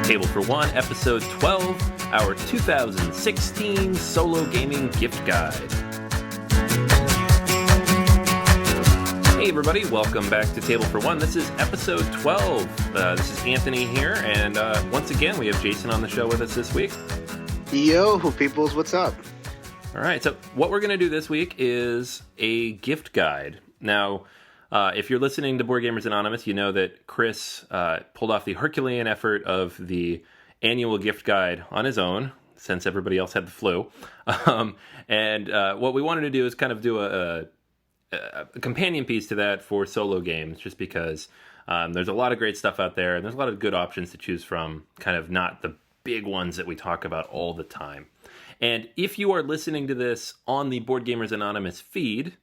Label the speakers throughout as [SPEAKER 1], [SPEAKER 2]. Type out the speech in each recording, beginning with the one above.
[SPEAKER 1] Table for One, Episode 12, our 2016 Solo Gaming Gift Guide. Hey everybody, welcome back to Table for One. This is Episode 12. This is Anthony here, and once again, we have Jason on the show with us this week.
[SPEAKER 2] Yo, peoples, what's up?
[SPEAKER 1] All right, so what we're going to do this week is a gift guide. Now, if you're listening to Board Gamers Anonymous, you know that Chris pulled off the Herculean effort of the annual gift guide on his own, since everybody else had the flu. And what we wanted to do is kind of do a companion piece to that for solo games, just because there's a lot of great stuff out there, and there's a lot of good options to choose from, kind of not the big ones that we talk about all the time. And if you are listening to this on the Board Gamers Anonymous feed,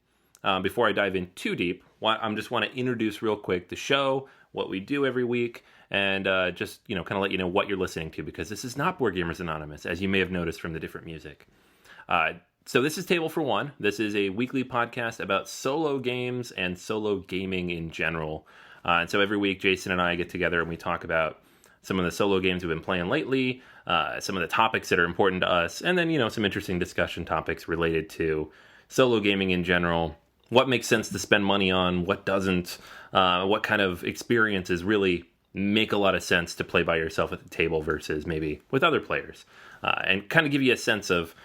[SPEAKER 1] before I dive in too deep, I just want to introduce real quick the show, what we do every week, and just kind of let you know what you're listening to, because this is not Board Gamers Anonymous, as you may have noticed from the different music. So this is Table for One. This is a weekly podcast about solo games and solo gaming in general. And so every week, Jason and I get together and we talk about some of the solo games we've been playing lately, some of the topics that are important to us, and then, some interesting discussion topics related to solo gaming in general. What makes sense to spend money on, what doesn't, what kind of experiences really make a lot of sense to play by yourself at the table versus maybe with other players, and kind of give you a sense of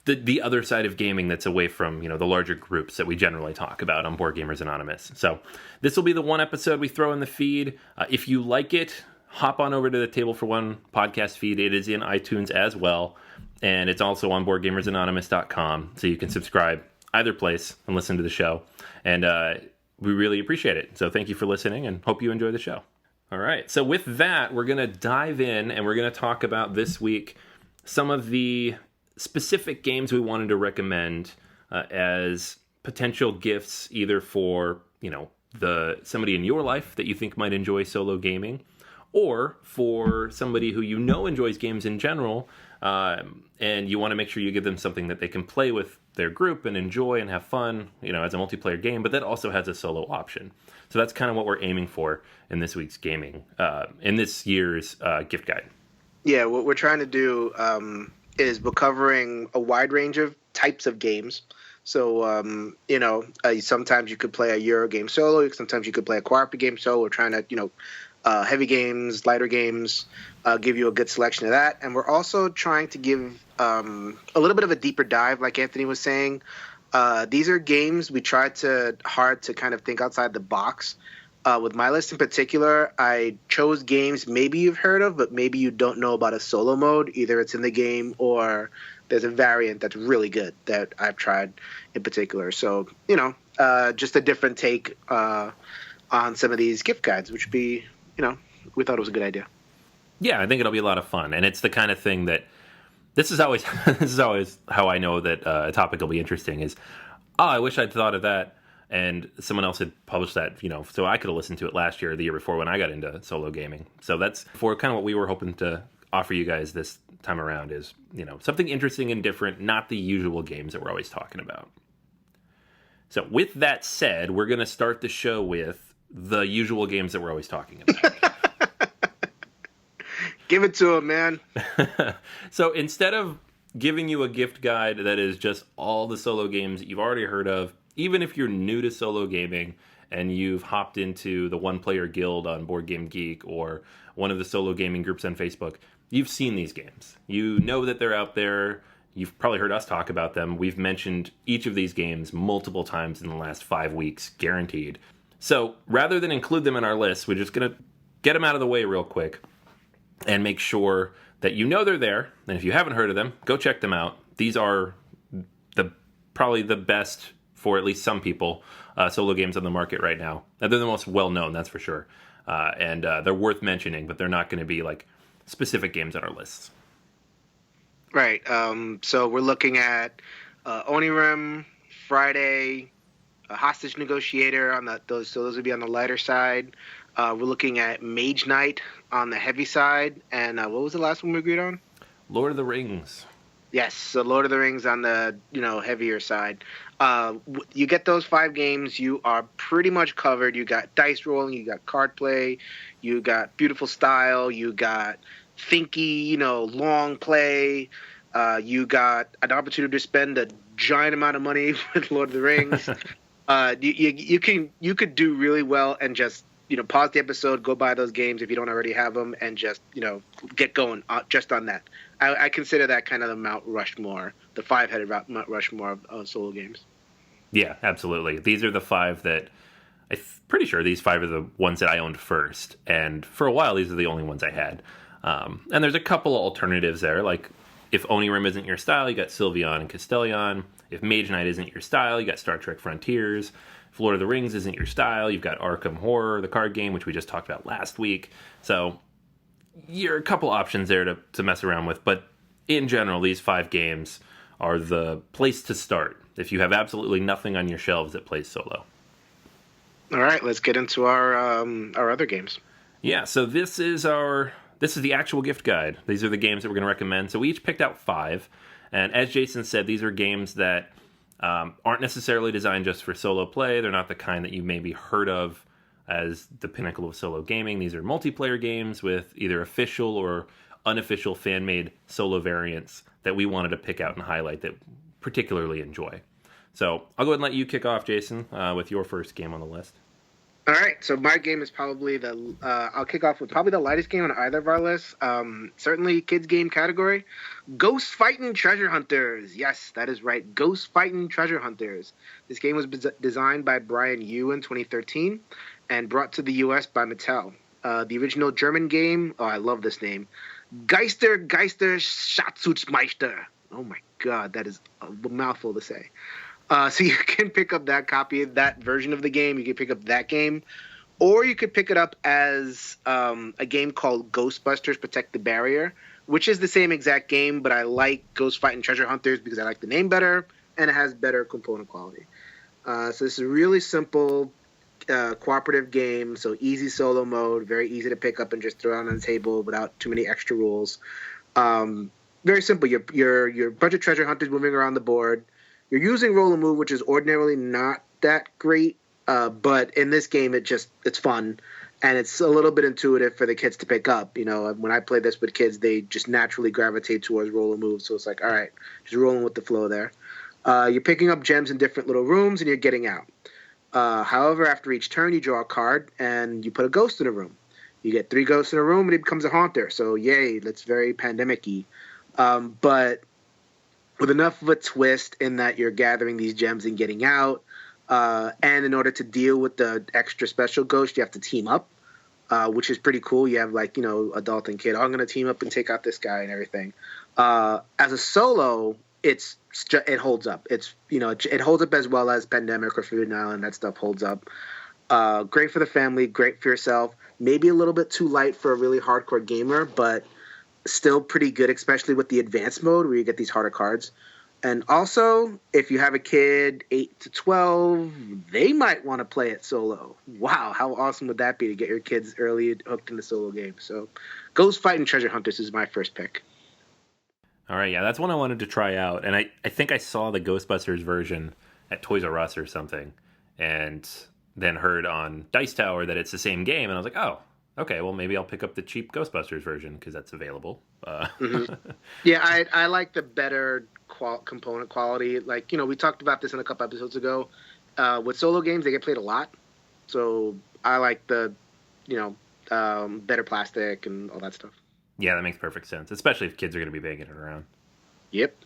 [SPEAKER 1] the other side of gaming that's away from, the larger groups that we generally talk about on Board Gamers Anonymous. So this will be the one episode we throw in the feed. If you like it, hop on over to the Table for One podcast feed. It is in iTunes as well, and it's also on BoardGamersAnonymous.com, so you can subscribe either place and listen to the show. And we really appreciate it. So thank you for listening, and hope you enjoy the show. All right, so with that, we're going to dive in, and we're going to talk about this week some of the specific games we wanted to recommend as potential gifts, either for somebody in your life that you think might enjoy solo gaming, or for somebody who enjoys games in general, and you want to make sure you give them something that they can play with their group and enjoy and have fun, as a multiplayer game, but that also has a solo option. So that's kind of what we're aiming for in this week's in this year's gift guide.
[SPEAKER 2] Yeah, what we're trying to do is we're covering a wide range of types of games. So, sometimes you could play a Euro game solo. Sometimes you could play a cooperative game solo. We're trying to, heavy games, lighter games, give you a good selection of that. And we're also trying to give a little bit of a deeper dive, like Anthony was saying. These are games we tried hard to kind of think outside the box. With my list in particular, I chose games maybe you've heard of, but maybe you don't know about a solo mode. Either it's in the game or there's a variant that's really good that I've tried in particular. So, just a different take on some of these gift guides, which would be, we thought it was a good idea.
[SPEAKER 1] Yeah, I think it'll be a lot of fun. And it's the kind of thing that this is always how I know that a topic will be interesting is, I wish I'd thought of that. And someone else had published that, so I could have listened to it last year or the year before when I got into solo gaming. So that's for kind of what we were hoping to offer you guys this time around is, something interesting and different, not the usual games that we're always talking about. So with that said, we're going to start the show with the usual games that we're always talking about.
[SPEAKER 2] Give it to him, man.
[SPEAKER 1] So instead of giving you a gift guide that is just all the solo games that you've already heard of, even if you're new to solo gaming and you've hopped into the One Player Guild on Board Game Geek or one of the solo gaming groups on Facebook, you've seen these games. You know that they're out there. You've probably heard us talk about them. We've mentioned each of these games multiple times in the last 5 weeks, guaranteed. So rather than include them in our list, we're just going to get them out of the way real quick and make sure that they're there. And if you haven't heard of them, go check them out. These are probably the best, for at least some people, solo games on the market right now. They're the most well-known, that's for sure. And they're worth mentioning, but they're not going to be like specific games on our lists.
[SPEAKER 2] Right. So we're looking at Onirim, Friday, Hostage Negotiator those would be on the lighter side. We're looking at Mage Knight on the heavy side. And what was the last one we agreed on?
[SPEAKER 1] Lord of the Rings.
[SPEAKER 2] Yes, so Lord of the Rings on the heavier side. You get those 5 games, you are pretty much covered. You got dice rolling, you got card play, you got beautiful style, you got thinky, long play. You got an opportunity to spend a giant amount of money with Lord of the Rings. You could do really well and just pause the episode, go buy those games if you don't already have them, and just get going just on that. I consider that kind of the Mount Rushmore, the 5-headed Mount Rushmore of solo games.
[SPEAKER 1] Yeah, absolutely. These are the 5 that pretty sure these 5 are the ones that I owned first, and for a while these are the only ones I had. And there's a couple of alternatives there, like if Onirim isn't your style, you got Sylveon and Castellion. If Mage Knight isn't your style, you got Star Trek Frontiers. If Lord of the Rings isn't your style, you've got Arkham Horror, the card game, which we just talked about last week. So you're a couple options there to mess around with. But in general, these 5 games are the place to start if you have absolutely nothing on your shelves that plays solo.
[SPEAKER 2] All right, let's get into our other games.
[SPEAKER 1] Yeah, so this is the actual gift guide. These are the games that we're going to recommend. So we each picked out 5. And as Jason said, these are games that aren't necessarily designed just for solo play. They're not the kind that you maybe heard of as the pinnacle of solo gaming. These are multiplayer games with either official or unofficial fan-made solo variants that we wanted to pick out and highlight that particularly enjoy. So I'll go ahead and let you kick off, Jason, with your first game on the list.
[SPEAKER 2] All right, so my game is probably I'll kick off with probably the lightest game on either of our lists. Certainly kids game category. Ghost Fightin' Treasure Hunters. Yes, that is right. Ghost Fightin' Treasure Hunters. This game was designed by Brian Yu in 2013 and brought to the U.S. by Mattel. The original German game, I love this name. Geister Schatzungsmeister. Oh my God, that is a mouthful to say. So you can pick up that copy of that version of the game. You can pick up that game. Or you could pick it up as a game called Ghostbusters Protect the Barrier, which is the same exact game, but I like Ghost Fightin' Treasure Hunters because I like the name better, and it has better component quality. So this is a really simple cooperative game, so easy solo mode, very easy to pick up and just throw it on the table without too many extra rules. Very simple. You're a bunch of treasure hunters moving around the board. You're using roll and move, which is ordinarily not that great, but in this game, it's fun, and it's a little bit intuitive for the kids to pick up. When I play this with kids, they just naturally gravitate towards roll and move, so it's like, all right, just rolling with the flow there. You're picking up gems in different little rooms, and you're getting out. However, after each turn, you draw a card, and you put a ghost in a room. You get 3 ghosts in a room, and it becomes a haunter, so yay, that's very pandemic-y. But with enough of a twist in that you're gathering these gems and getting out, and in order to deal with the extra special ghost, you have to team up, which is pretty cool. You have adult and kid. I'm going to team up and take out this guy and everything. As a solo, it holds up. It holds up as well as Pandemic or Forbidden Island. That stuff holds up. Great for the family. Great for yourself. Maybe a little bit too light for a really hardcore gamer, but still pretty good, especially with the advanced mode where you get these harder cards. And also, if you have a kid 8 to 12, they might want to play it solo. Wow, how awesome would that be to get your kids early hooked into solo games? So Ghost Fightin' Treasure Hunters is my first pick.
[SPEAKER 1] All right, yeah, that's one I wanted to try out. And I think I saw the Ghostbusters version at Toys R Us or something, and then heard on Dice Tower that it's the same game. And I was like, oh, okay, well, maybe I'll pick up the cheap Ghostbusters version because that's available.
[SPEAKER 2] Yeah, I like the better component quality. We talked about this in a couple episodes ago. With solo games, they get played a lot. So I like the, better plastic and all that stuff.
[SPEAKER 1] Yeah, that makes perfect sense, especially if kids are going to be banging it around.
[SPEAKER 2] Yep.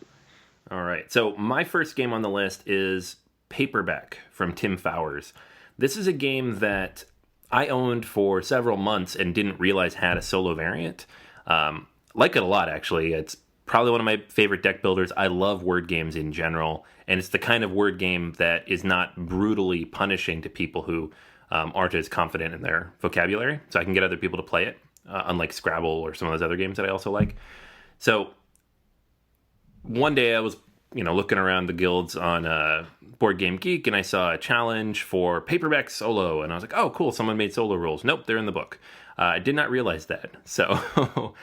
[SPEAKER 1] All right, so my first game on the list is Paperback from Tim Fowers. This is a game that I owned for several months and didn't realize had a solo variant. Like it a lot, actually. It's probably one of my favorite deck builders. I love word games in general, and it's the kind of word game that is not brutally punishing to people who aren't as confident in their vocabulary, so I can get other people to play it, unlike Scrabble or some of those other games that I also like. So one day I was looking around the guilds on Board Game Geek, and I saw a challenge for Paperback Solo, and I was like, oh, cool, someone made solo rules. Nope, they're in the book. I did not realize that. So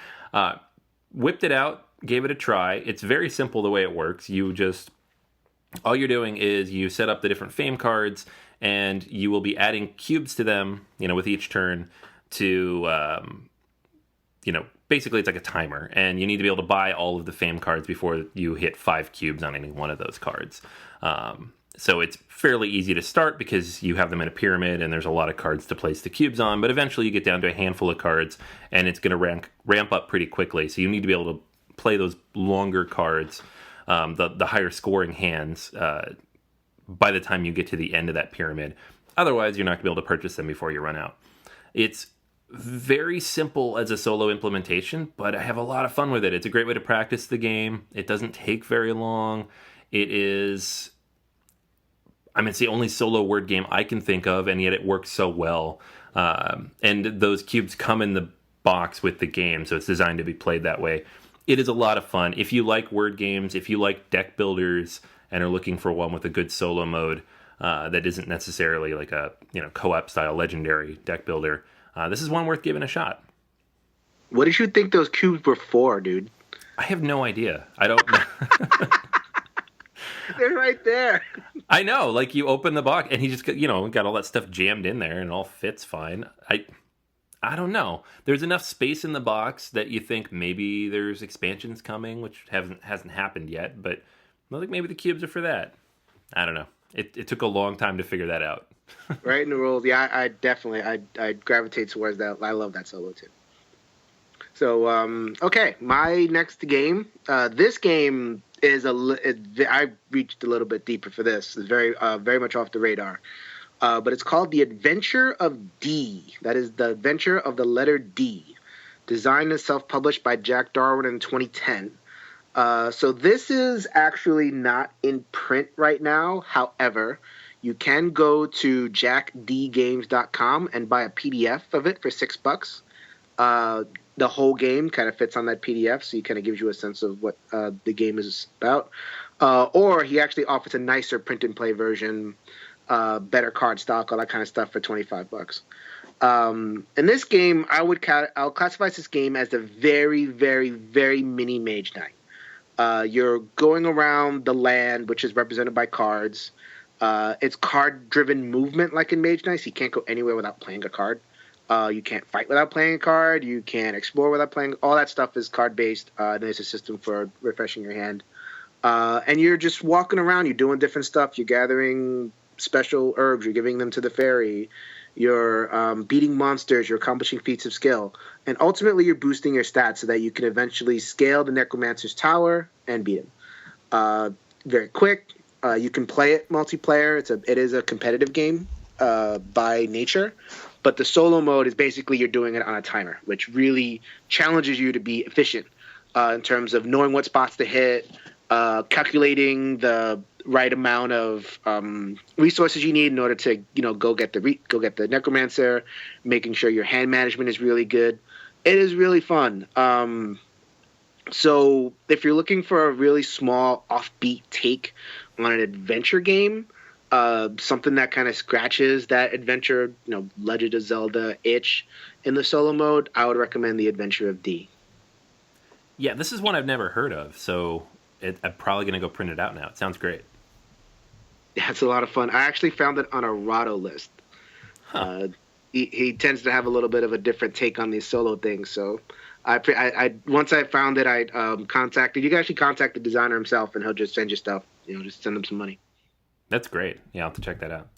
[SPEAKER 1] whipped it out, gave it a try. It's very simple the way it works. All you're doing is you set up the different fame cards, and you will be adding cubes to them, with each turn to, basically it's like a timer, and you need to be able to buy all of the fame cards before you hit 5 cubes on any one of those cards. So it's fairly easy to start because you have them in a pyramid and there's a lot of cards to place the cubes on, but eventually you get down to a handful of cards and it's going to ramp up pretty quickly. So you need to be able to play those longer cards, the higher scoring hands, by the time you get to the end of that pyramid. Otherwise, you're not going to be able to purchase them before you run out. It's very simple as a solo implementation, but I have a lot of fun with it. It's a great way to practice the game. It doesn't take very long. It's the only solo word game I can think of, and yet it works so well. And those cubes come in the box with the game, so it's designed to be played that way. It is a lot of fun. If you like word games, if you like deck builders and are looking for one with a good solo mode that isn't necessarily like a co-op style legendary deck builder, this is one worth giving a shot.
[SPEAKER 2] What did you think those cubes were for, dude?
[SPEAKER 1] I have no idea. I don't know.
[SPEAKER 2] They're right there.
[SPEAKER 1] I know. Like, you open the box and he just got all that stuff jammed in there and it all fits fine. I don't know. There's enough space in the box that you think maybe there's expansions coming, which hasn't happened yet. But I think maybe the cubes are for that. I don't know. It took a long time to figure that out.
[SPEAKER 2] Right in the rules. Yeah, I definitely I gravitate towards that. I love that solo too. So okay, my next game. This game is I reached a little bit deeper for this. It's very much off the radar. But it's called The Adventure of D. That is the adventure of the letter D. Designed and self-published by Jack Darwin in 2010. So this is actually not in print right now. However, you can go to jackdgames.com and buy a PDF of it for $6. The whole game kind of fits on that PDF, so he kind of gives you a sense of what the game is about. Or he actually offers a nicer print and play version, better card stock, all that kind of stuff for $25. In this game, I'll classify this game as a very, very, very mini Mage Knight. You're going around the land, which is represented by cards. It's card-driven movement, like in Mage Knight. So you can't go anywhere without playing a card. You can't fight without playing a card. You can't explore without playing. All that stuff is card-based. There's a system for refreshing your hand. And you're just walking around. You're doing different stuff. You're gathering special herbs. You're giving them to the fairy. You're beating monsters. You're accomplishing feats of skill. And ultimately, you're boosting your stats so that you can eventually scale the Necromancer's Tower and beat him. Very quick. You can play it multiplayer. It is a competitive game by nature. But the solo mode is basically you're doing it on a timer, which really challenges you to be efficient in terms of knowing what spots to hit, calculating the right amount of resources you need in order to go get the Necromancer, making sure your hand management is really good. It is really fun. So if you're looking for a really small offbeat take on an adventure game, something that kind of scratches that adventure, Legend of Zelda itch in the solo mode, I would recommend The Adventure of D.
[SPEAKER 1] Yeah, this is one I've never heard of, so I'm probably going to go print it out now. It sounds great.
[SPEAKER 2] Yeah, it's a lot of fun. I actually found it on a Rahdo list.
[SPEAKER 1] Huh.
[SPEAKER 2] He tends to have a little bit of a different take on these solo things, so I once I found it, I you can actually contact the designer himself, and he'll just send you stuff. Just send him some money. That's
[SPEAKER 1] great. Yeah, I'll have to check that out.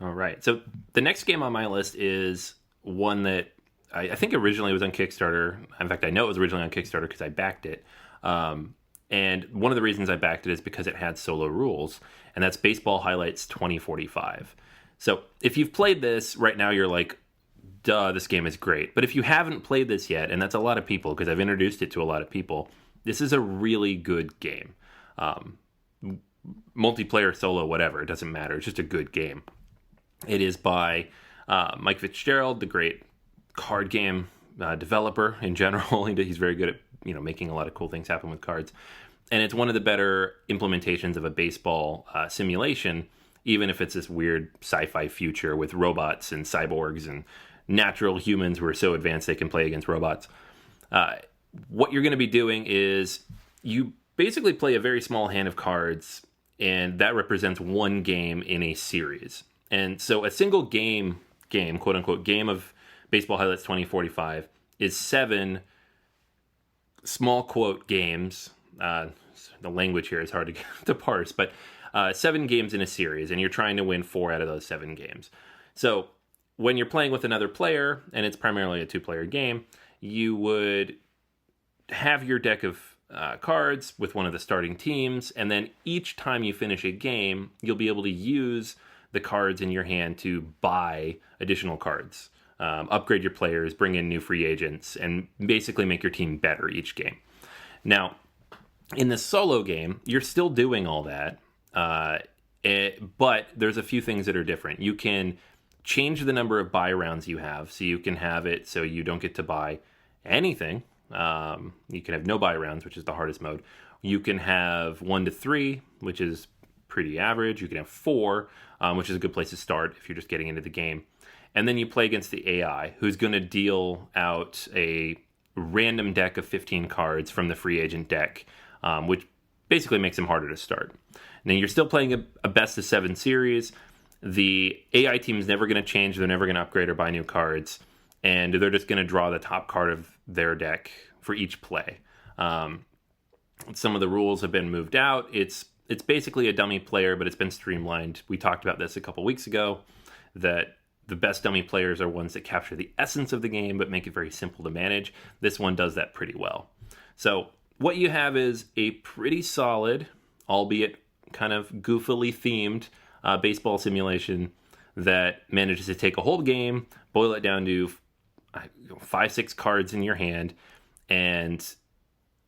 [SPEAKER 1] All right. So the next game on my list is one that I think originally was on Kickstarter. In fact, I know it was originally on Kickstarter because I backed it. And one of the reasons I backed it is because it had solo rules, and that's Baseball Highlights 2045. So if you've played this, right now you're like, duh, this game is great. But if you haven't played this yet, and that's a lot of people because I've introduced it to a lot of people, this is a really good game. Multiplayer, solo, whatever, it doesn't matter. It's just a good game. It is by Mike Fitzgerald, the great card game developer in general. He's very good at making a lot of cool things happen with cards. And it's one of the better implementations of a baseball simulation, even if it's this weird sci-fi future with robots and cyborgs and natural humans who are so advanced they can play against robots. what you're going to be doing is you basically play a very small hand of cards, and that represents one game in a series. And so a single game, quote unquote, game of Baseball Highlights 2045 is 7 small quote games. The language here is hard to parse, but 7 games in a series, and you're trying to win 4 out of those 7 games. So when you're playing with another player, and it's primarily a 2-player game, you would have your deck of cards with one of the starting teams, and then each time you finish a game, you'll be able to use the cards in your hand to buy additional cards, upgrade your players, bring in new free agents, and basically make your team better each game. Now, in the solo game, you're still doing all that, but there's a few things that are different. You can change the number of buy rounds you have, so you can have it so you don't get to buy anything. You can have no buy rounds, which is the hardest mode. You can have 1 to 3, which is pretty average. You can have 4, which is a good place to start if you're just getting into the game. And then you play against the AI, who's going to deal out a random deck of 15 cards from the free agent deck, which basically makes them harder to start. Now, you're still playing a best of 7 series. The AI team is never going to change. They're never going to upgrade or buy new cards. And they're just going to draw the top card of their deck for each play. Some of the rules have been moved out. It's basically a dummy player, but it's been streamlined. We talked about this a couple weeks ago, that the best dummy players are ones that capture the essence of the game, but make it very simple to manage. This one does that pretty well. So what you have is a pretty solid, albeit kind of goofily themed, baseball simulation that manages to take a whole game, boil it down to 5-6 cards in your hand, and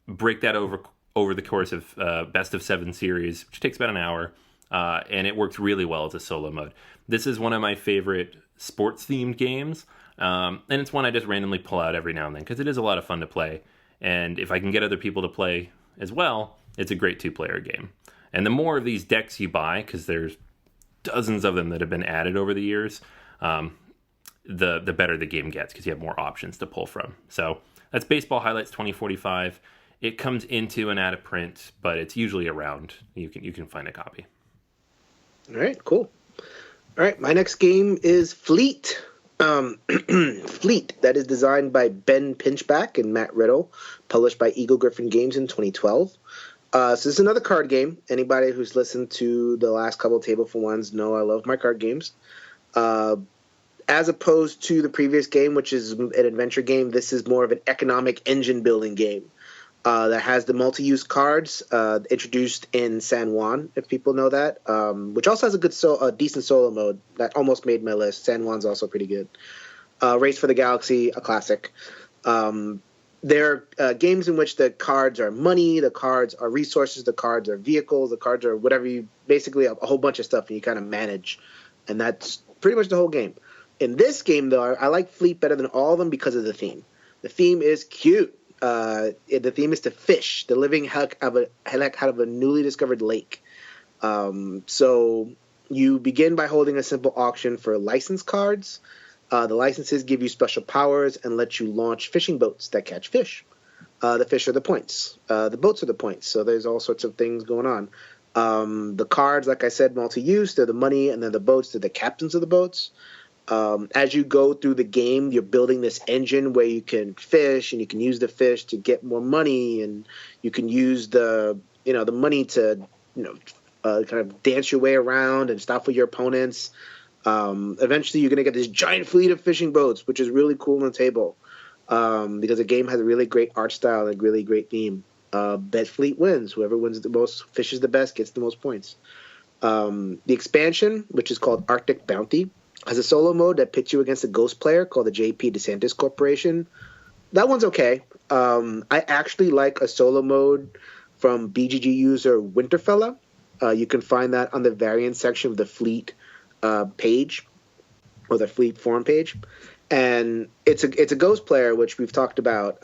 [SPEAKER 1] break that over the course of best of 7 series, which takes about an hour, and it works really well as a solo mode. This is one of my favorite sports-themed games, and it's one I just randomly pull out every now and then, because it is a lot of fun to play, and if I can get other people to play as well, it's a great 2-player game. And the more of these decks you buy, because there's dozens of them that have been added over the years, the better the game gets, because you have more options to pull from. So that's Baseball Highlights 2045. It comes into and out of print, but it's usually around. You can find a copy.
[SPEAKER 2] All right, cool. All right, my next game is Fleet. Fleet, that is designed by Ben Pinchback and Matt Riddle, published by Eagle Griffin Games in 2012. So this is another card game. Anybody who's listened to the last couple of Table for Ones know I love my card games. As opposed to the previous game, which is an adventure game, this is more of an economic engine building game that has the multi-use cards introduced in San Juan, if people know that, which also has a decent solo mode that almost made my list. San Juan's also pretty good. Race for the Galaxy, a classic. There are games in which the cards are money, the cards are resources, the cards are vehicles, the cards are whatever basically a whole bunch of stuff, and you kind of manage. And that's pretty much the whole game. In this game, though, I like Fleet better than all of them because of the theme. The theme is cute. The theme is to fish the living heck out of a newly discovered lake. So you begin by holding a simple auction for license cards. The licenses give you special powers and let you launch fishing boats that catch fish. The fish are the points. The boats are the points. So there's all sorts of things going on. The cards, like I said, multi-use. They're the money, and then the boats, they're the captains of the boats. As you go through the game, you're building this engine where you can fish, and you can use the fish to get more money, and you can use the money to kind of dance your way around and stop with your opponents. Eventually, you're going to get this giant fleet of fishing boats, which is really cool on the table because the game has a really great art style and a really great theme. Bet fleet wins. Whoever wins the most, fishes the best, gets the most points. The expansion, which is called Arctic Bounty, has a solo mode that pits you against a ghost player called the J.P. DeSantis Corporation. That one's okay. I actually like a solo mode from BGG user Winterfella. You can find that on the variant section of the Fleet page, or the Fleet forum page. And it's a ghost player, which we've talked about,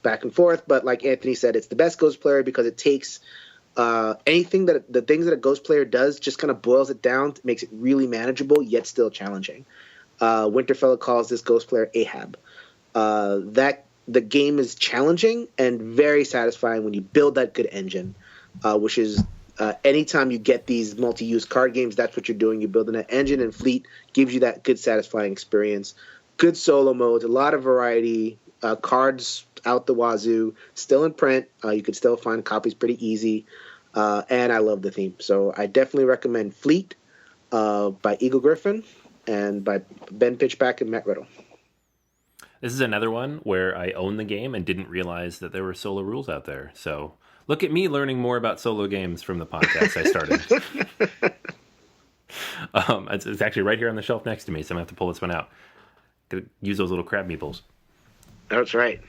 [SPEAKER 2] back and forth. But like Anthony said, it's the best ghost player because it takes the things that a ghost player does, just kind of boils it down, makes it really manageable yet still challenging. Winterfella calls this ghost player Ahab. That the game is challenging and very satisfying when you build that good engine, which is anytime you get these multi-use card games, that's what you're doing. You're building an engine, and Fleet gives you that good, satisfying experience. Good solo modes, a lot of variety, cards out the wazoo, still in print. You can still find copies pretty easy, and I love the theme. So I definitely recommend Fleet by Eagle Griffin and by Ben Pitchback and Matt Riddle.
[SPEAKER 1] This is another one where I own the game and didn't realize that there were solo rules out there. So look at me learning more about solo games from the podcast I started. It's actually right here on the shelf next to me, so I'm going to have to pull this one out. Gotta use those little crab meeples.
[SPEAKER 2] That's right.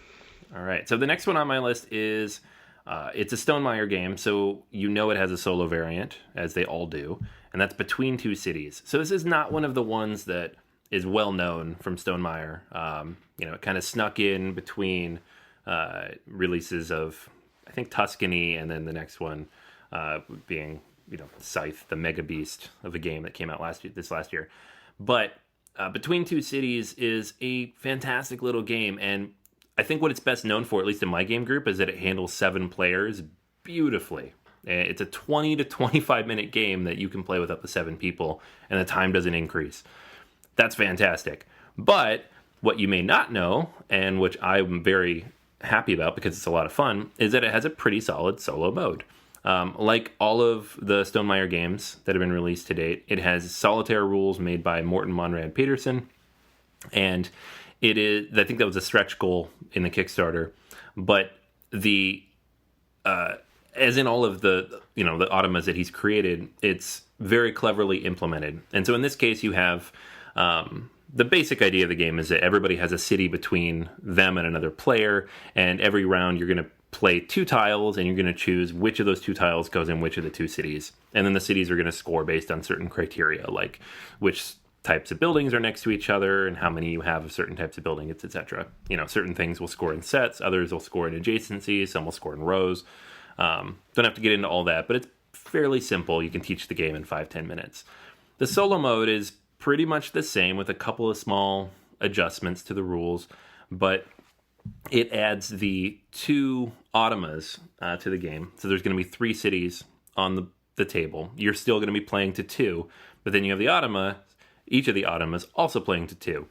[SPEAKER 1] All right. So the next one on my list is it's a Stonemaier game, so you know it has a solo variant, as they all do, and that's Between Two Cities. So this is not one of the ones that is well known from Stonemaier. It kind of snuck in between releases of, I think, Tuscany, and then the next one being, Scythe, the mega beast of a game that came out this last year. But Between Two Cities is a fantastic little game, and I think what it's best known for, at least in my game group, is that it handles 7 players beautifully. It's a 20 to 25 minute game that you can play with up to 7 people, and the time doesn't increase. That's fantastic. But what you may not know, and which I'm very happy about because it's a lot of fun, is that it has a pretty solid solo mode. Like all of the Stonemaier games that have been released to date, it has solitaire rules made by Morten Monrad Peterson, and it is, I think that was a stretch goal in the Kickstarter, but as in all of the automas that he's created, it's very cleverly implemented. And so in this case, you have the basic idea of the game is that everybody has a city between them and another player, and every round you're going to play 2 tiles, and you're going to choose which of those 2 tiles goes in which of the 2 cities. And then the cities are going to score based on certain criteria, like which types of buildings are next to each other and how many you have of certain types of buildings, etc. Certain things will score in sets, others will score in adjacencies, some will score in rows. Don't have to get into all that, but it's fairly simple. You can teach the game in 5-10 minutes. The solo mode is pretty much the same with a couple of small adjustments to the rules, but it adds the 2 automas to the game. So there's going to be 3 cities on the table. You're still going to be playing to 2, but then you have the automa, each of the automas also playing to 2.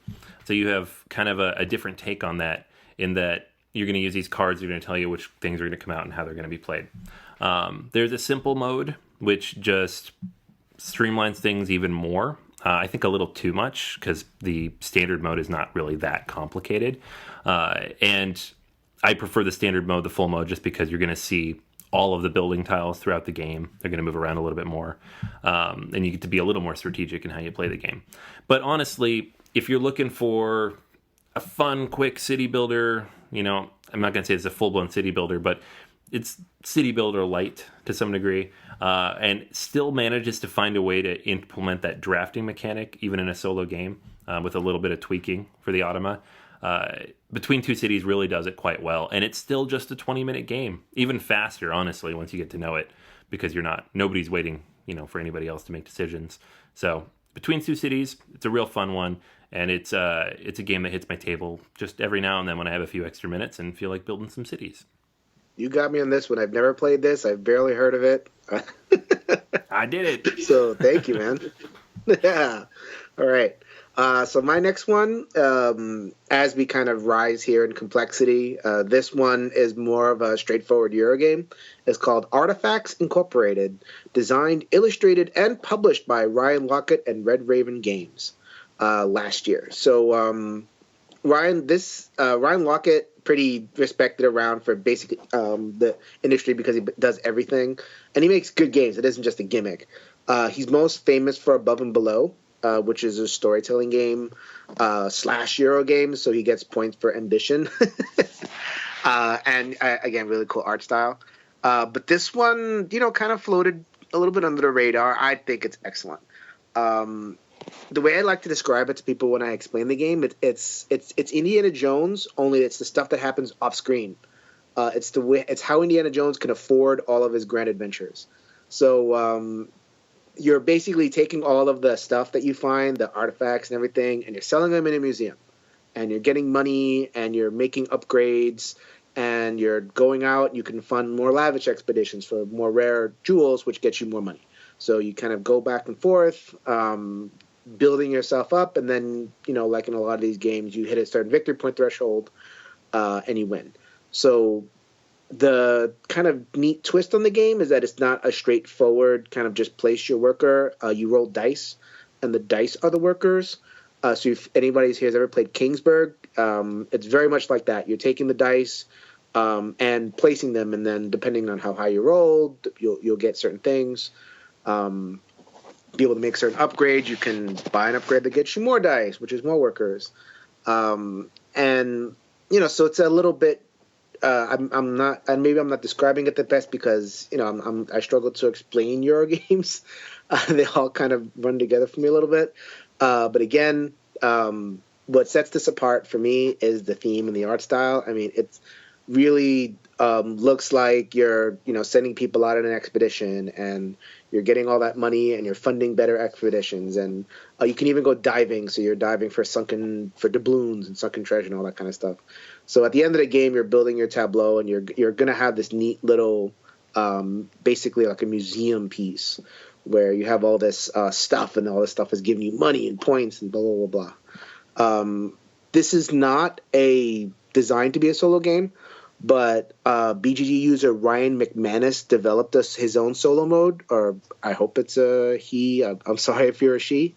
[SPEAKER 1] So you have kind of a different take on that, in that you're going to use these cards that are going to tell you which things are going to come out and how they're going to be played. There's a simple mode, which just streamlines things even more. I think a little too much, because the standard mode is not really that complicated. And I prefer the standard mode, the full mode, just because you're going to see all of the building tiles throughout the game. They're going to move around a little bit more. And you get to be a little more strategic in how you play the game. But honestly, if you're looking for a fun, quick city builder, I'm not going to say it's a full-blown city builder, but it's city builder light to some degree, and still manages to find a way to implement that drafting mechanic even in a solo game with a little bit of tweaking for the automa. Between Two Cities really does it quite well, and it's still just a 20-minute game, even faster, honestly, once you get to know it, because nobody's waiting, for anybody else to make decisions. So Between Two Cities, it's a real fun one, and it's a game that hits my table just every now and then when I have a few extra minutes and feel like building some cities.
[SPEAKER 2] You got me on this one. I've never played this. I've barely heard of it.
[SPEAKER 1] I did it.
[SPEAKER 2] So thank you, man. Yeah. All right. So my next one, as we kind of rise here in complexity, this one is more of a straightforward Euro game. It's called Artifacts Incorporated, designed, illustrated, and published by Ryan Lockett and Red Raven Games last year. So Ryan Lockett, pretty respected around for basically the industry because he does everything, and he makes good games. It isn't just a gimmick. He's most famous for Above and Below, which is a storytelling game / Euro game, so he gets points for ambition. And again, really cool art style. But this one, kind of floated a little bit under the radar. I think it's excellent. The way I like to describe it to people when I explain the game, it's Indiana Jones, only it's the stuff that happens off screen. It's how Indiana Jones can afford all of his grand adventures. So you're basically taking all of the stuff that you find, the artifacts and everything, and you're selling them in a museum. and you're getting money and you're making upgrades and you're going out. You can fund more lavish expeditions for more rare jewels, which gets you more money. So you kind of go back and forth, building yourself up, and then, like in a lot of these games, you hit a certain victory point threshold, and you win. So the kind of neat twist on the game is that it's not a straightforward kind of just place your worker. You roll dice, and the dice are the workers. So if anybody here has ever played Kingsburg, it's very much like that. You're taking the dice and placing them, and then depending on how high you roll, you'll get certain things. Be able to make certain upgrades. You can buy an upgrade that gets you more dice, which is more workers. And so it's a little bit. I'm not, and maybe I'm not describing it the best because I struggle to explain Euro games. They all kind of run together for me a little bit. But again, what sets this apart for me is the theme and the art style. I mean, it's really looks like you're sending people out on an expedition, and you're getting all that money, and you're funding better expeditions, and you can even go diving. So you're diving for doubloons and sunken treasure and all that kind of stuff. So at the end of the game, you're building your tableau, and you're gonna have this neat little, basically like a museum piece, where you have all this stuff, and all this stuff is giving you money and points and blah blah blah blah. This is not designed to be a solo game, but BGG user Ryan McManus developed his own solo mode, or I hope it's a he. I'm sorry if you're a she.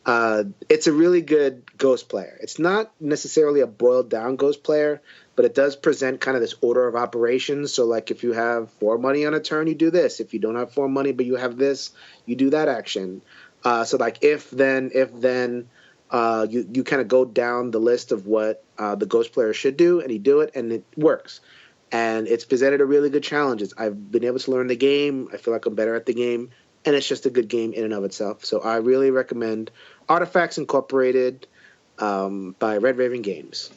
[SPEAKER 2] It's a really good Ghost player. It's not necessarily a boiled down Ghost player, but it does present kind of this order of operations. So like if you have 4 money on a turn, you do this. If you don't have 4 money, but you have this, you do that action. So like if then, you kind of go down the list of what the Ghost player should do, and you do it, and it works. And it's presented a really good challenges. I've been able to learn the game. I feel like I'm better at the game, and it's just a good game in and of itself. So I really recommend Artifacts Incorporated by Red Raven Games.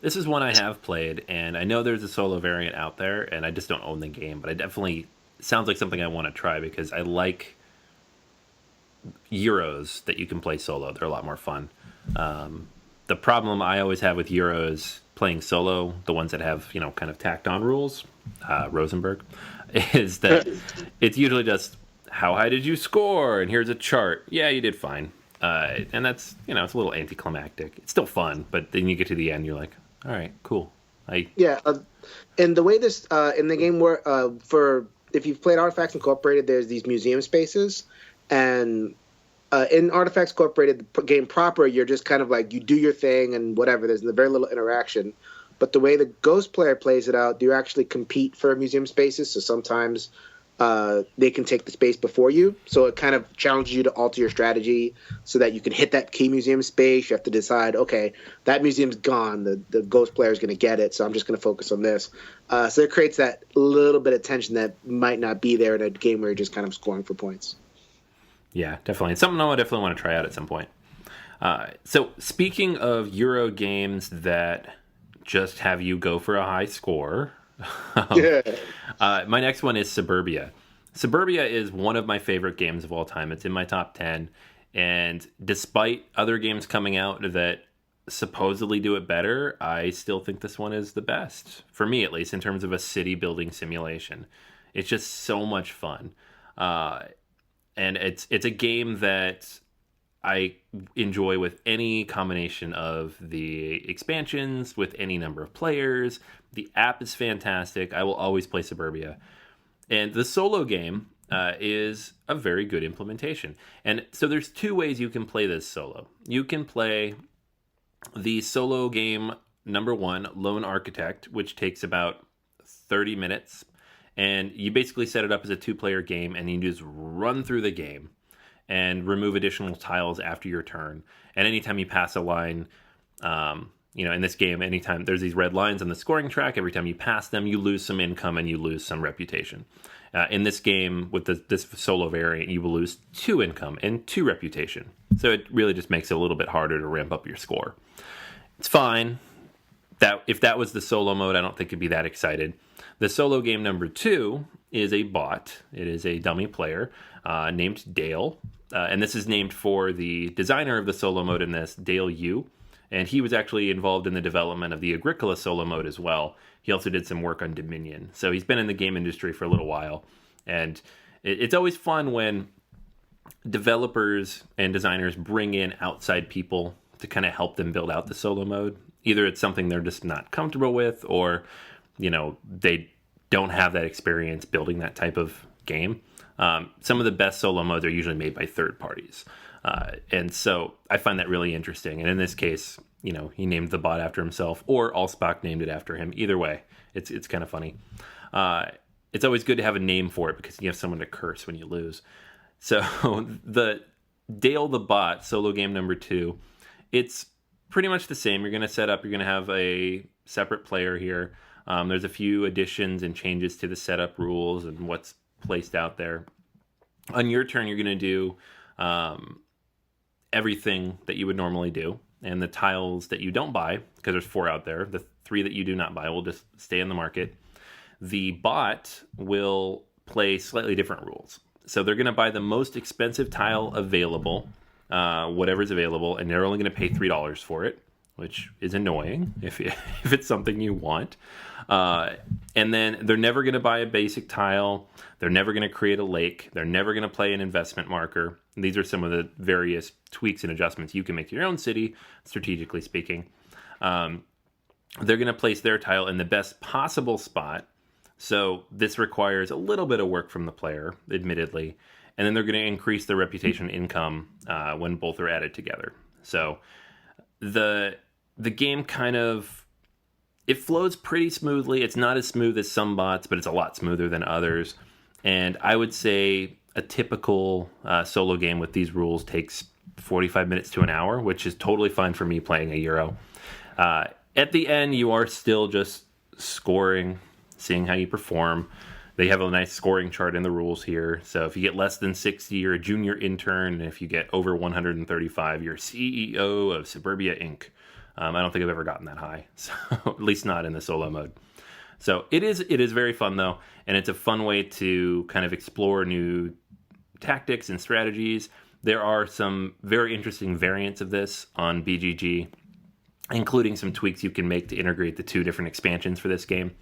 [SPEAKER 1] This is one I have played, and I know there's a solo variant out there, and I just don't own the game, but it sounds like something I want to try because I like Euros that you can play solo. They're a lot more fun. The problem I always have with Euros playing solo, the ones that have, kind of tacked on rules, Rosenberg, is that it's usually just, how high did you score? And here's a chart. Yeah, you did fine. And that's, it's a little anticlimactic. It's still fun, but then you get to the end, you're like, all right, cool.
[SPEAKER 2] And the way this, in the game where, if you've played Artifacts Incorporated, there's these museum spaces, and in Artifacts Incorporated, the game proper, you're just kind of like, you do your thing and whatever. There's very little interaction. But the way the Ghost player plays it out, you actually compete for museum spaces. So sometimes they can take the space before you. So it kind of challenges you to alter your strategy so that you can hit that key museum space. You have to decide, okay, that museum's gone. The Ghost player is going to get it, so I'm just going to focus on this. So it creates that little bit of tension that might not be there in a game where you're just kind of scoring for points.
[SPEAKER 1] Yeah, definitely. It's something I definitely want to try out at some point. So speaking of Euro games that just have you go for a high score, my next one is Suburbia. Suburbia is one of my favorite games of all time. It's in my top 10. And despite other games coming out that supposedly do it better, I still think this one is the best, for me at least, in terms of a city building simulation. It's just so much fun. And it's a game that I enjoy with any combination of the expansions, with any number of players. The app is fantastic. I will always play Suburbia. And the solo game is a very good implementation. And so there's 2 ways you can play this solo. You can play the solo game number 1, Lone Architect, which takes about 30 minutes. And you basically set it up as a 2-player game, and you just run through the game and remove additional tiles after your turn. And anytime you pass a line, in this game, anytime there's these red lines on the scoring track, every time you pass them, you lose some income and you lose some reputation. In this game, with this solo variant, you will lose 2 income and 2 reputation. So it really just makes it a little bit harder to ramp up your score. It's fine. If that was the solo mode, I don't think it'd be that excited. The solo game number 2 is a bot. It is a dummy player named Dale. And this is named for the designer of the solo mode in this, Dale Yu. And he was actually involved in the development of the Agricola solo mode as well. He also did some work on Dominion. So he's been in the game industry for a little while. And it's always fun when developers and designers bring in outside people to kind of help them build out the solo mode. Either it's something they're just not comfortable with, or, they don't have that experience building that type of game. Some of the best solo modes are usually made by third parties. And so I find that really interesting. And in this case, he named the bot after himself, or Allspac named it after him. Either way, it's kind of funny. It's always good to have a name for it because you have someone to curse when you lose. So the Dale the Bot solo game number 2, it's pretty much the same. You're going to have a separate player here. There's a few additions and changes to the setup rules and what's placed out there. On your turn, you're going to do everything that you would normally do. And the tiles that you don't buy, because there's 4 out there, the 3 that you do not buy will just stay in the market. The bot will play slightly different rules. So they're going to buy the most expensive tile available, whatever's available, and they're only going to pay $3 for it, which is annoying if it's something you want. And then they're never going to buy a basic tile. They're never going to create a lake. They're never going to play an investment marker. These are some of the various tweaks and adjustments you can make to your own city, strategically speaking. They're going to place their tile in the best possible spot. So this requires a little bit of work from the player, admittedly. And then they're going to increase their reputation income when both are added together. So the game kind of, it flows pretty smoothly. It's not as smooth as some bots, but it's a lot smoother than others. And I would say a typical solo game with these rules takes 45 minutes to an hour, which is totally fine for me playing a Euro. At the end, you are still just scoring, seeing how you perform. They have a nice scoring chart in the rules here. So if you get less than 60, you're a junior intern. And if you get over 135, you're CEO of Suburbia Inc. I don't think I've ever gotten that high, so at least not in the solo mode. So it is very fun, though, and it's a fun way to kind of explore new tactics and strategies. There are some very interesting variants of this on BGG, including some tweaks you can make to integrate the 2 different expansions for this game.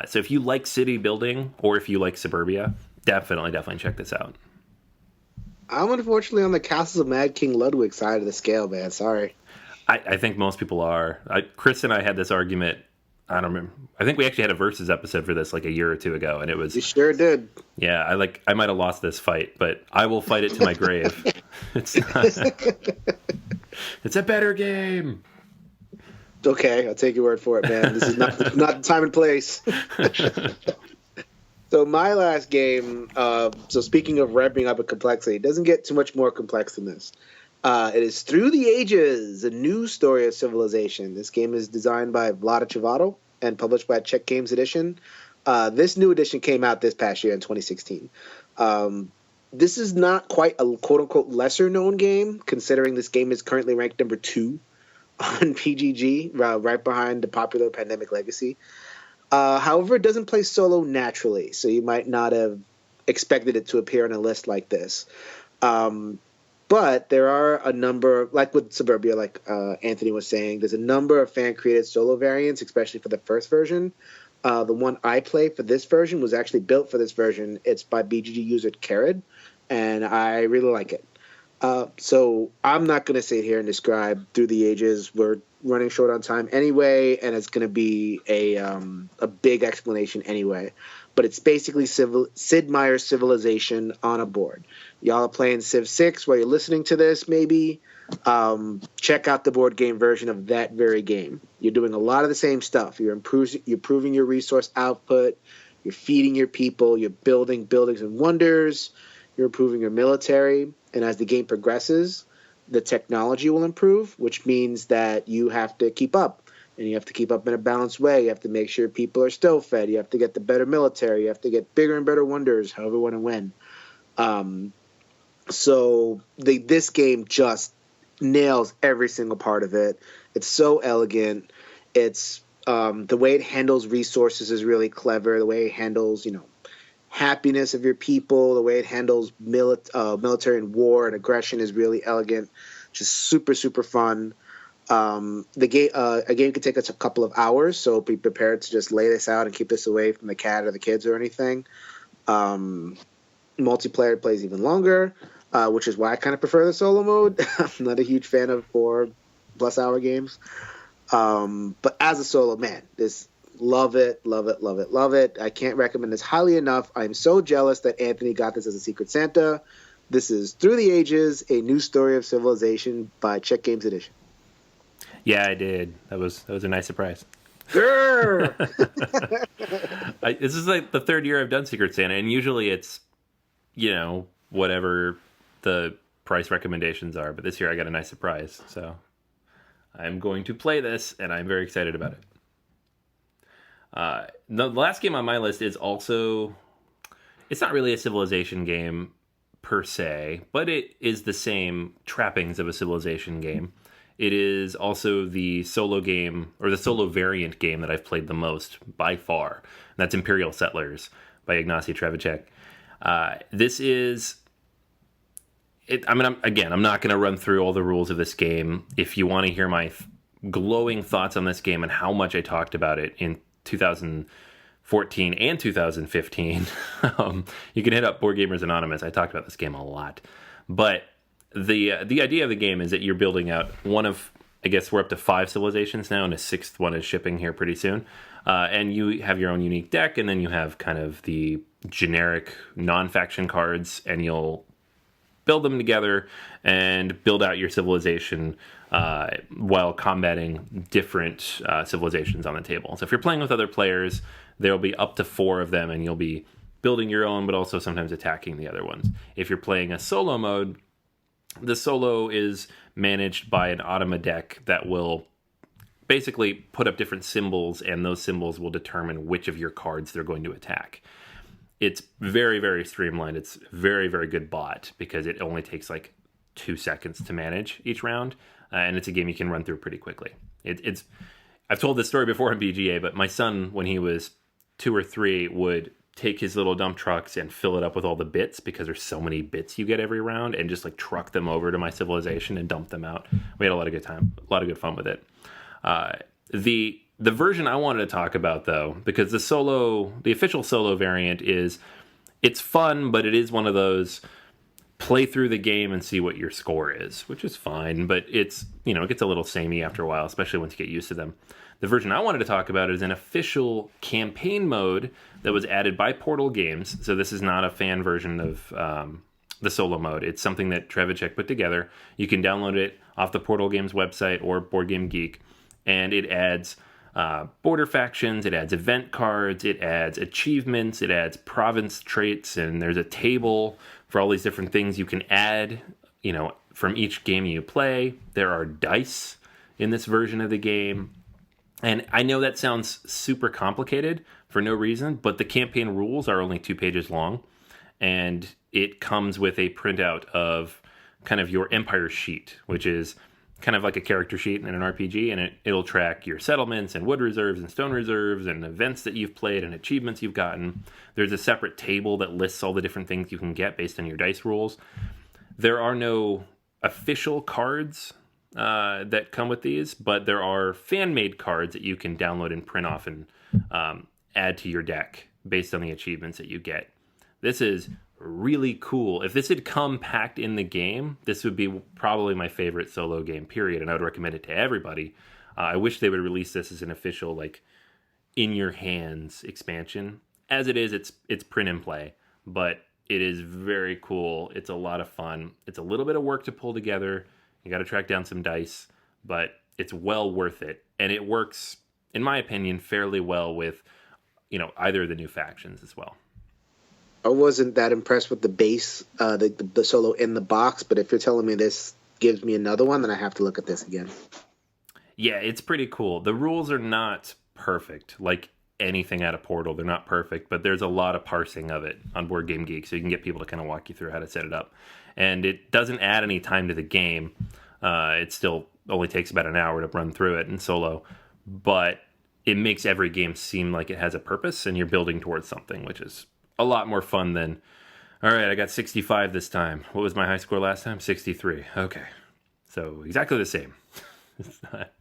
[SPEAKER 1] So if you like city building, or if you like Suburbia, definitely check this out.
[SPEAKER 2] I'm unfortunately on the Castles of Mad King Ludwig side of the scale, man. Sorry.
[SPEAKER 1] I think most people are. Chris and I had this argument. I don't remember. I think we actually had a Versus episode for this like a year or 2 ago, and it was.
[SPEAKER 2] You sure did.
[SPEAKER 1] Yeah, I might have lost this fight, but I will fight it to my grave. It's a better game.
[SPEAKER 2] Okay, I'll take your word for it, man. This is not the time and place. So my last game. So speaking of ramping up in complexity, it doesn't get too much more complex than this. It is Through the Ages, a new story of civilization. This game is designed by Vlada Chavato and published by Czech Games Edition. This new edition came out this past year in 2016. This is not quite a quote-unquote lesser-known game, considering this game is currently ranked number 2 on PGG, right behind the popular Pandemic Legacy. However, it doesn't play solo naturally, so you might not have expected it to appear on a list like this. But there are a number, like with Suburbia, like Anthony was saying, there's a number of fan-created solo variants, especially for the first version. The one I play for this version was actually built for this version. It's by BGG user Karid, and I really like it. So I'm not going to sit here and describe Through the Ages. We're running short on time anyway, and it's going to be a big explanation anyway. But it's basically Sid Meier's Civilization on a board. Y'all are playing Civ 6 while you're listening to this, maybe. Check out the board game version of that very game. You're doing a lot of the same stuff. You're improving your resource output. You're feeding your people. You're building buildings and wonders. You're improving your military. And as the game progresses, the technology will improve, which means that you have to keep up. And you have to keep up in a balanced way. You have to make sure people are still fed. You have to get the better military. You have to get bigger and better wonders, however you want to win. So this game just nails every single part of it. It's so elegant. It's the way it handles resources is really clever. The way it handles, happiness of your people, the way it handles military and war and aggression is really elegant. Just super, super fun. The game, a game could take us a couple of hours, so be prepared to just lay this out and keep this away from the cat or the kids or anything. Multiplayer plays even longer, which is why I kind of prefer the solo mode. I'm not a huge fan of 4+ hour games. But as a solo, man, this love it, love it, love it, love it. I can't recommend this highly enough. I'm so jealous that Anthony got this as a Secret Santa. This is Through the Ages, A New Story of Civilization by Czech Games Edition.
[SPEAKER 1] Yeah, I did. That was a nice surprise.
[SPEAKER 2] Grrr!
[SPEAKER 1] This is like the third year I've done Secret Santa, and usually it's, whatever the price recommendations are. But this year I got a nice surprise, so I'm going to play this, and I'm very excited about it. The last game on my list is also, it's not really a Civilization game per se, but it is the same trappings of a Civilization game. It is also the solo game, or the solo variant game that I've played the most by far. And that's Imperial Settlers by Ignacy Trzewiczek. This is... I'm not going to run through all the rules of this game. If you want to hear my glowing thoughts on this game and how much I talked about it in 2014 and 2015, you can hit up Board Gamers Anonymous. I talked about this game a lot. But the idea of the game is that you're building out one of, I guess we're up to 5 civilizations now, and a 6th one is shipping here pretty soon. And you have your own unique deck, and then you have kind of the generic non-faction cards, and you'll build them together and build out your civilization while combating different civilizations on the table. So if you're playing with other players, there'll be up to 4 of them, and you'll be building your own, but also sometimes attacking the other ones. If you're playing a solo mode, the solo is managed by an automa deck that will basically put up different symbols, and those symbols will determine which of your cards they're going to attack. It's very, very streamlined. It's very, very good bot because it only takes like 2 seconds to manage each round, and it's a game you can run through pretty quickly. I've told this story before on BGA, but my son, when he was 2 or 3, would take his little dump trucks and fill it up with all the bits, because there's so many bits you get every round, and just like truck them over to my civilization and dump them out. We had a lot of good time, a lot of good fun with it. The version I wanted to talk about, though, because the official solo variant it's fun, but it is one of those play through the game and see what your score is, which is fine, but it gets a little samey after a while, especially once you get used to them. The version I wanted to talk about is an official campaign mode that was added by Portal Games. So this is not a fan version of the solo mode. It's something that Trzewiczek put together. You can download it off the Portal Games website or Board Game Geek, and it adds border factions, it adds event cards, it adds achievements, it adds province traits, and there's a table for all these different things you can add, from each game you play. There are dice in this version of the game. And I know that sounds super complicated for no reason, but the campaign rules are only 2 pages long, and it comes with a printout of kind of your empire sheet, which is kind of like a character sheet in an RPG, and it'll track your settlements and wood reserves and stone reserves and events that you've played and achievements you've gotten. There's a separate table that lists all the different things you can get based on your dice rules. There are no official cards that come with these, but there are fan-made cards that you can download and print off and add to your deck based on the achievements that you get. This is really cool. If this had come packed in the game, this would be probably my favorite solo game, period, and I would recommend it to everybody. I wish they would release this as an official, in your hands expansion. As it is, it's print and play, but it is very cool. It's a lot of fun. It's a little bit of work to pull together. You got to track down some dice, but it's well worth it. And it works, in my opinion, fairly well with, either of the new factions as well.
[SPEAKER 2] I wasn't that impressed with the base, the solo in the box, but if you're telling me this gives me another one, then I have to look at this again.
[SPEAKER 1] Yeah, it's pretty cool. The rules are not perfect, like anything out of Portal. They're not perfect, but there's a lot of parsing of it on Board Game Geek, so you can get people to kind of walk you through how to set it up. And it doesn't add any time to the game. It still only takes about an hour to run through it in solo, but it makes every game seem like it has a purpose, and you're building towards something, which is a lot more fun than, all right, I got 65 this time. What was my high score last time? 63. Okay. So exactly the same. It's not.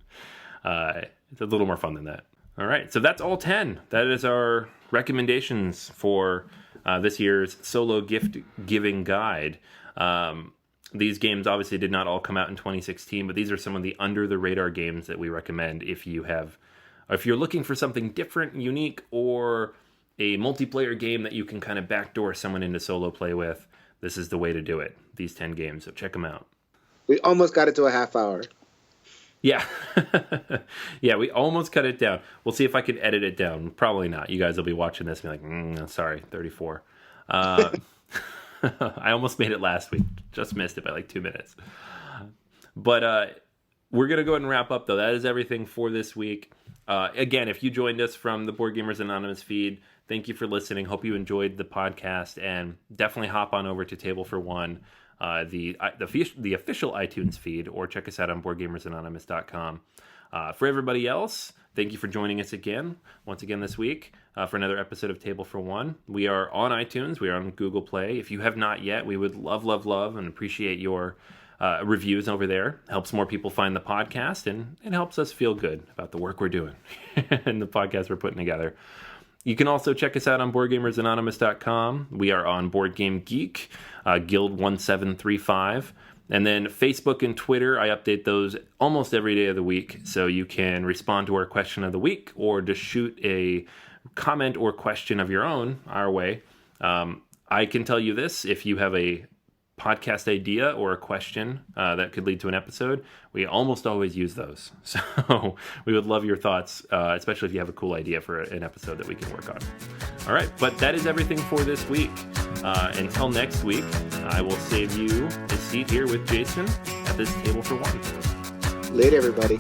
[SPEAKER 1] It's a little more fun than that. All right, so that's all 10. That is our recommendations for this year's solo gift giving guide. These games obviously did not all come out in 2016, but these are some of the under the radar games that we recommend if you're looking for something different, unique, or a multiplayer game that you can kind of backdoor someone into solo play with. This is the way to do it. These 10 games, so check them out.
[SPEAKER 2] We almost got it to a half hour.
[SPEAKER 1] Yeah. Yeah, we almost cut it down. We'll see if I can edit it down. Probably not. You guys will be watching this and be like, sorry, 34. I almost made it last week. Just missed it by like 2 minutes. But we're going to go ahead and wrap up, though. That is everything for this week. Again, if you joined us from the Board Gamers Anonymous feed, thank you for listening. Hope you enjoyed the podcast, and definitely hop on over to Table for One, the official iTunes feed, or check us out on BoardGamersAnonymous.com. For everybody else, thank you for joining us once again this week, for another episode of Table for One. We are on iTunes. We are on Google Play. If you have not yet, we would love, and appreciate your reviews over there. Helps more people find the podcast, and it helps us feel good about the work we're doing and the podcast we're putting together. You can also check us out on BoardGamersAnonymous.com. We are on Board Game Geek, Guild 1735. And then Facebook and Twitter, I update those almost every day of the week. So you can respond to our question of the week, or just shoot a comment or question of your own our way. I can tell you this, if you have a podcast idea or a question that could lead to an episode, we almost always use those. So we would love your thoughts, especially if you have a cool idea for an episode that we can work on. All right, but that is everything for this week. Until next week, I will save you a seat here with Jason at this Table for One.
[SPEAKER 2] Later, everybody.